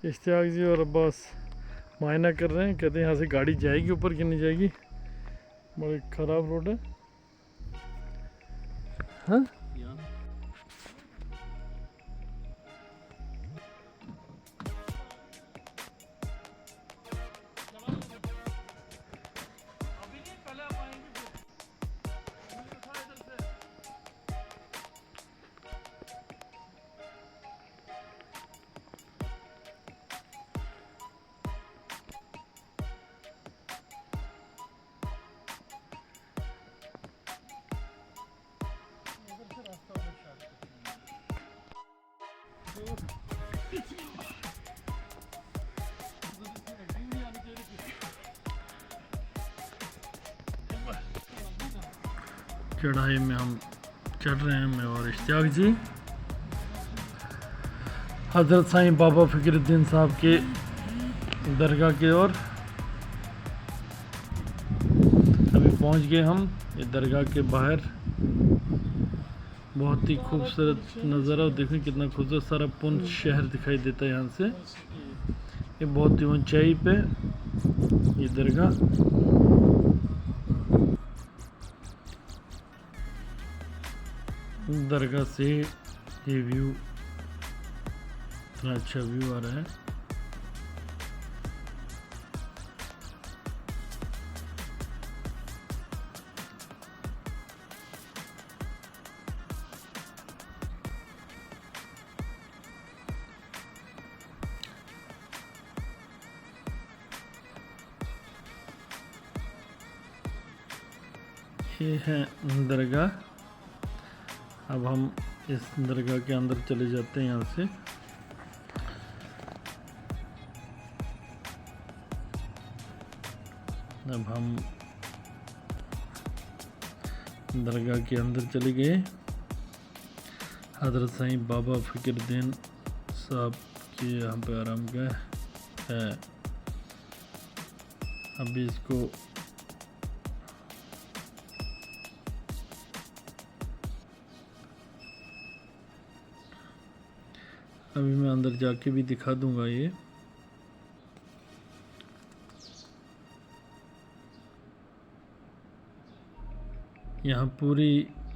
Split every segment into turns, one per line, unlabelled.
इश्तियाक जी और अब्बास मायना कर रहे हैं, कहते हैं यहाँ से गाड़ी जाएगी ऊपर कि नहीं जाएगी, बड़ी ख़राब रोड है। हाँ चढ़ाई में हम चढ़ रहे हैं, मैं और इश्तियाक जी हज़रत साईं बाबा फ़कीरुद्दीन साहब के दरगाह की ओर। अभी पहुंच गए हम ये दरगाह के बाहर। बहुत ही खूबसूरत नज़ारा, और देखें कितना खूबसूरत सारा पुंछ शहर दिखाई देता है यहाँ से। ये बहुत ही ऊंचाई पे ये दरगाह। दरगाह से ये व्यू, इतना अच्छा व्यू आ रहा है। ये है दरगाह। अब हम इस दरगाह के अंदर चले जाते हैं यहाँ से। अब हम दरगाह के अंदर चले गए। हज़रत साईं बाबा फ़कीरुद्दीन साहब की यहाँ पे आरामगाह है। अभी इसको अभी मैं अंदर जाके भी दिखा दूंगा। ये यहाँ पूरी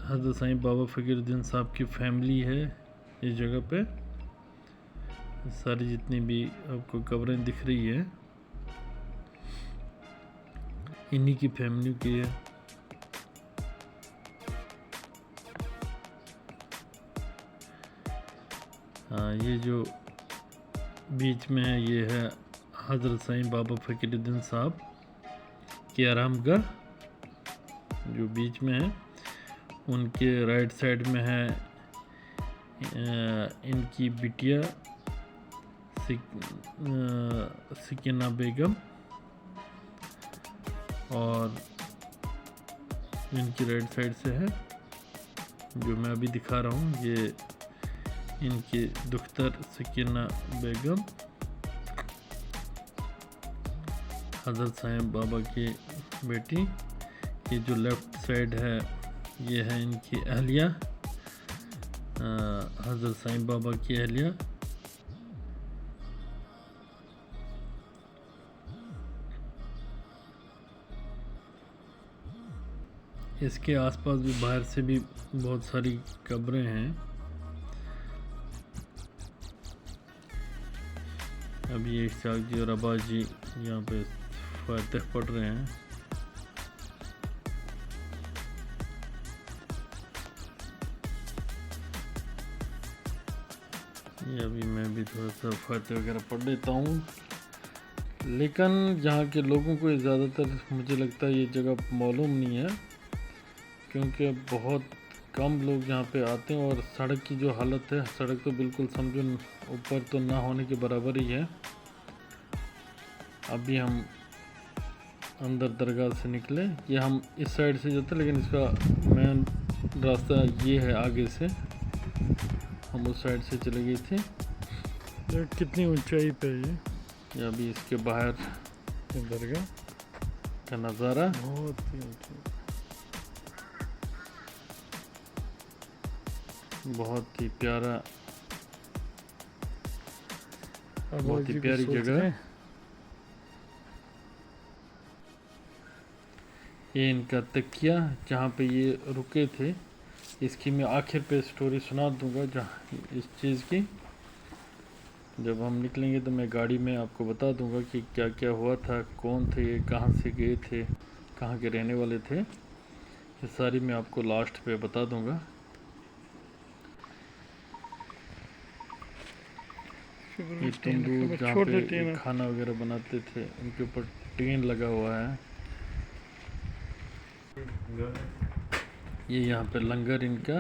हज़रत साईं बाबा फ़कीरुद्दीन साहब की फैमिली है इस जगह पे। सारी जितनी भी आपको कब्रें दिख रही है इन्हीं की फैमिली की है। हाँ, ये जो बीच में है ये है हज़रत साईं बाबा फ़कीरुद्दीन साहब की आरामगाह, जो बीच में है। उनके राइट साइड में है इनकी बिटिया सकीना बेगम, और इनकी राइट साइड से है जो मैं अभी दिखा रहा हूँ, ये इनकी दुख्तर सकीना बेगम, हज़रत साईं बाबा की बेटी। ये जो लेफ़्ट साइड है ये है इनकी अहलिया, हज़रत साईं बाबा की अहलिया। इसके आसपास भी बाहर से भी बहुत सारी कब्रें हैं। अभी ये इश्तियाक जी और अब्बास जी यहाँ पे फातिह पढ़ रहे हैं। ये अभी मैं भी थोड़ा सा फातिह वगैरह पढ़ लेता हूँ। लेकिन यहाँ के लोगों को ज़्यादातर मुझे लगता है ये जगह मालूम नहीं है, क्योंकि अब बहुत कम लोग यहाँ पे आते हैं। और सड़क की जो हालत है, सड़क तो बिल्कुल समझो ऊपर तो ना होने के बराबर ही है। अभी हम अंदर दरगाह से निकले, ये हम इस साइड से जाते, लेकिन इसका मेन रास्ता ये है आगे से, हम उस साइड से चले गए थे। कितनी ऊंचाई पे है ये अभी इसके बाहर दरगाह का नज़ारा बहुत ही बहुत ही प्यारा बहुत ही प्यारी जगह है। ये इनका तकिया जहाँ पे ये रुके थे, इसकी मैं आखिर पे स्टोरी सुना दूंगा जहाँ इस चीज़ की। जब हम निकलेंगे तो मैं गाड़ी में आपको बता दूंगा कि क्या क्या हुआ था, कौन थे ये, कहाँ से गए थे, कहाँ के रहने वाले थे, ये सारी मैं आपको लास्ट पे बता दूंगा। ये तंदूर जहाँ पे खाना वगैरह बनाते थे, उनके ऊपर टीन लगा हुआ है। ये यहाँ पे लंगर इनका।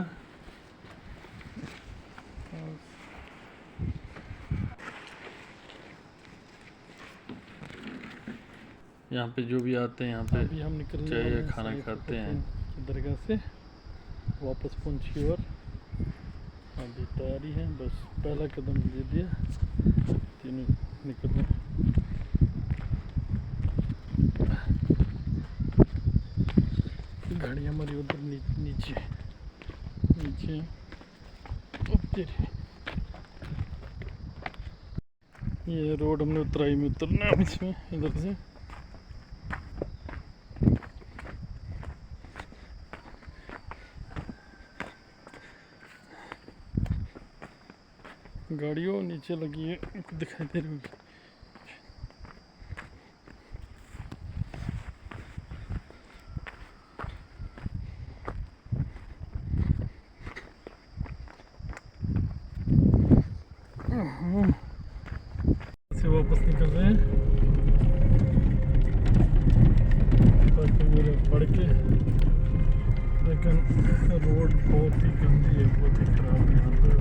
यहाँ पे जो भी आते हैं यहाँ पे
अभी हम निकल
चाय या खाना खाते हैं।
दरगाह से वापस पहुँच की ओर अभी तैयारी है, बस पहला कदम ले दिया, तीनों निकल रहे। गाड़ी हमारी उधर नीचे ये रोड हमने उतराई में उतरना है इसमें इधर से। गाड़ियों नीचे लगी है, दिखाई दे रही है। से वापस निकल रहे हैं पढ़ के, लेकिन रोड बहुत ही गंदी है, बहुत ही खराब है यहाँ पर।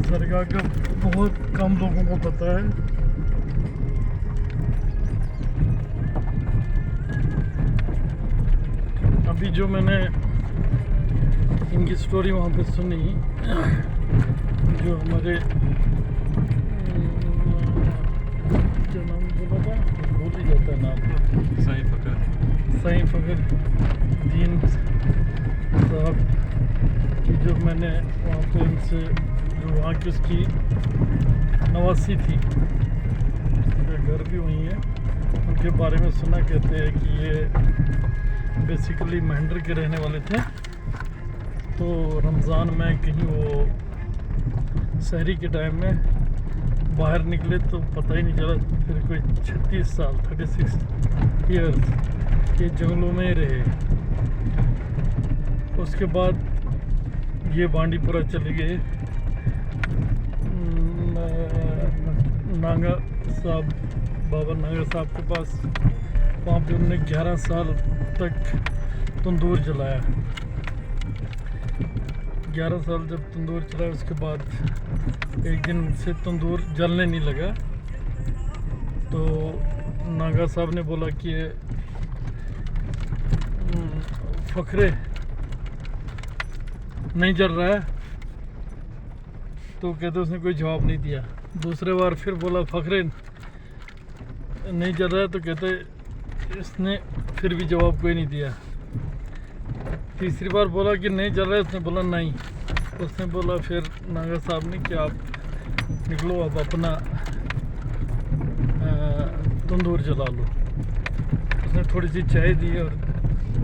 दरगाह का बहुत कम लोगों को पता है। अभी जो मैंने इनकी स्टोरी वहाँ पे सुनी, जो हमारे जो नाम बोला था, भूल ही जाता है नाम, साईं फखरुद्दीन साहब की, जो मैंने वहाँ पे इनसे, जो वहाँ की उसकी नवासी थी, उनका घर भी वहीं है, उनके बारे में सुना। कहते हैं कि ये बेसिकली महेंद्र के रहने वाले थे। तो रमज़ान में कहीं वो शहरी के टाइम में बाहर निकले तो पता ही नहीं चला, फिर कोई 36 साल 36 ईयर्स ये जंगलों में ही रहे। उसके बाद ये बांडीपुरा चले गए, नागा साहब, बाबा नागा साहब के पास। वहाँ पे उन्होंने 11 साल तक तंदूर जलाया। 11 साल जब तंदूर चलाया, उसके बाद एक दिन से तंदूर जलने नहीं लगा, तो नागा साहब ने बोला कि फखरे नहीं जल रहा है, तो कहते उसने कोई जवाब नहीं दिया। दूसरे बार फिर बोला फखरे नहीं जल रहा है, तो कहते इसने फिर भी जवाब कोई नहीं दिया। तीसरी बार बोला कि नहीं जल रहा है, उसने बोला नहीं। उसने बोला फिर नागा साहब ने कि आप निकलो, अब अपना तंदूर जला लो। उसने थोड़ी सी चाय दी और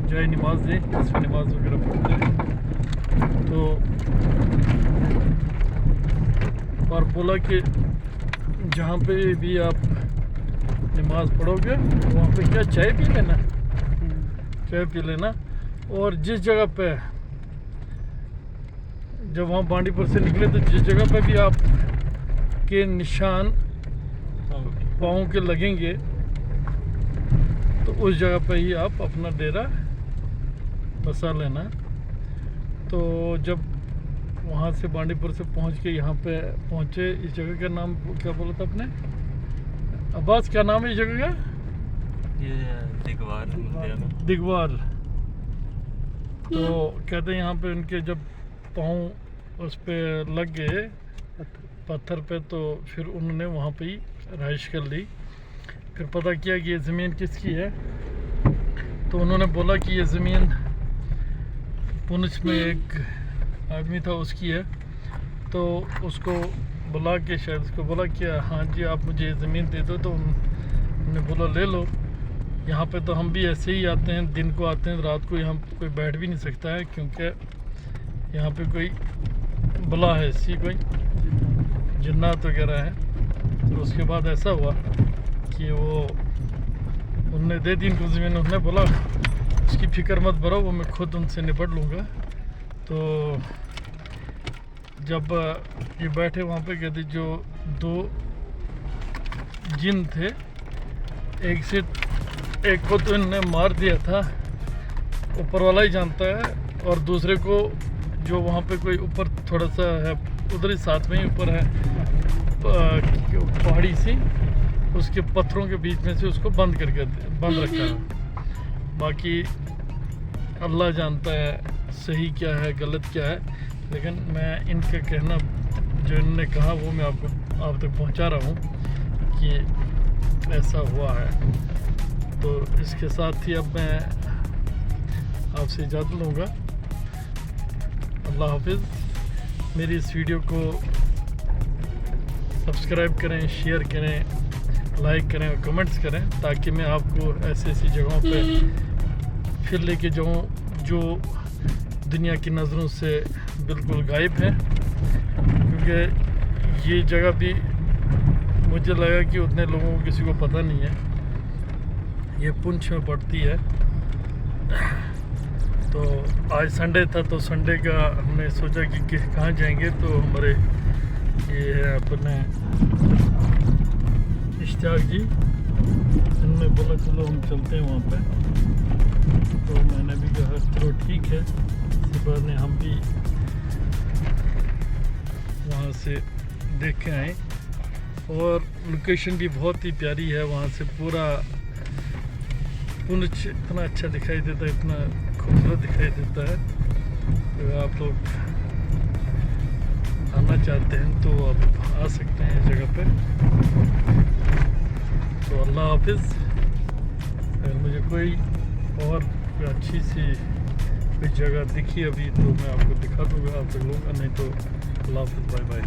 जाए नमाज दी, इसमें नमाज वगैरह पढ़ते। तो और बोला कि जहाँ पे भी आप नमाज पढ़ोगे वहाँ पे क्या चाय पी लेना, चाय पी लेना। और जिस जगह पे जब वहाँ बांडीपुर से निकले तो जिस जगह पे भी आप के निशान पाँव के लगेंगे तो उस जगह पे ही आप अपना डेरा बसा लेना। तो जब वहाँ से बांडीपुर से पहुँच के यहाँ पे पहुँचे, इस जगह का नाम क्या बोला था आपने अब्बास, क्या नाम है इस जगह का?
ये
दिगवार। तो कहते हैं यहाँ पे उनके जब पाँव उस पे लग गए पत्थर पे, तो फिर उन्होंने वहाँ पे ही रहाइश कर ली। फिर पता किया कि ये ज़मीन किसकी है, तो उन्होंने बोला कि ये ज़मीन पुंछ में एक आदमी था उसकी है। तो उसको बुला के शायद उसको बोला कि हाँ जी आप मुझे ज़मीन दे दो, तो उन्होंने बोला ले लो। यहाँ पे तो हम भी ऐसे ही आते हैं, दिन को आते हैं, रात को यहाँ कोई बैठ भी नहीं सकता है, क्योंकि यहाँ पे कोई बला है, ऐसी कोई जिन्नात वगैरह है। तो उसके बाद ऐसा हुआ कि वो उनने दे दी इनको ज़मीन। उन्होंने बोला उसकी फ़िक्र मत करो, वो मैं खुद उनसे निपट लूँगा। तो जब ये बैठे वहाँ पे, कहते जो 2 जिन थे, एक को तो इनने मार दिया था, ऊपर वाला ही जानता है, और दूसरे को जो वहाँ पे कोई ऊपर थोड़ा सा है, उधर ही साथ में ही ऊपर है पहाड़ी सी, उसके पत्थरों के बीच में से उसको बंद रखा है। बाकी अल्लाह जानता है सही क्या है गलत क्या है, लेकिन मैं इनका कहना जो इन्होंने कहा वो मैं आप तक पहुंचा रहा हूं कि ऐसा हुआ है। तो इसके साथ ही अब मैं आपसे इजाज़त लूँगा। अल्लाह हाफिज़। मेरी इस वीडियो को सब्सक्राइब करें, शेयर करें, लाइक करें और कमेंट्स करें, ताकि मैं आपको ऐसी ऐसी जगहों पे फिर लेके जाऊँ जो दुनिया की नज़रों से बिल्कुल गायब है। क्योंकि ये जगह भी मुझे लगा कि उतने लोगों को किसी को पता नहीं है। ये पुंछ में पड़ती है। तो आज संडे था, तो संडे का हमने सोचा कि कहाँ जाएंगे। तो हमारे ये है अपने इश्तियाक जी, इन्होंने बोला चलो हम चलते हैं वहाँ पे। तो मैंने भी कहा चलो ठीक है, इसी बार ने हम भी वहाँ से देख के आए। और लोकेशन भी बहुत ही प्यारी है, वहाँ से पूरा पुंछ इतना अच्छा दिखाई देता है, इतना खूबसूरत दिखाई देता है। तो आप लोग आना चाहते हैं तो आप आ सकते हैं इस जगह पे। तो अल्लाह हाफिज़। अगर मुझे कोई और अच्छी सी कोई जगह दिखी अभी तो मैं आपको दिखा दूँगा, आप लोग, नहीं तो अल्लाह हाफिज़, बाय बाय।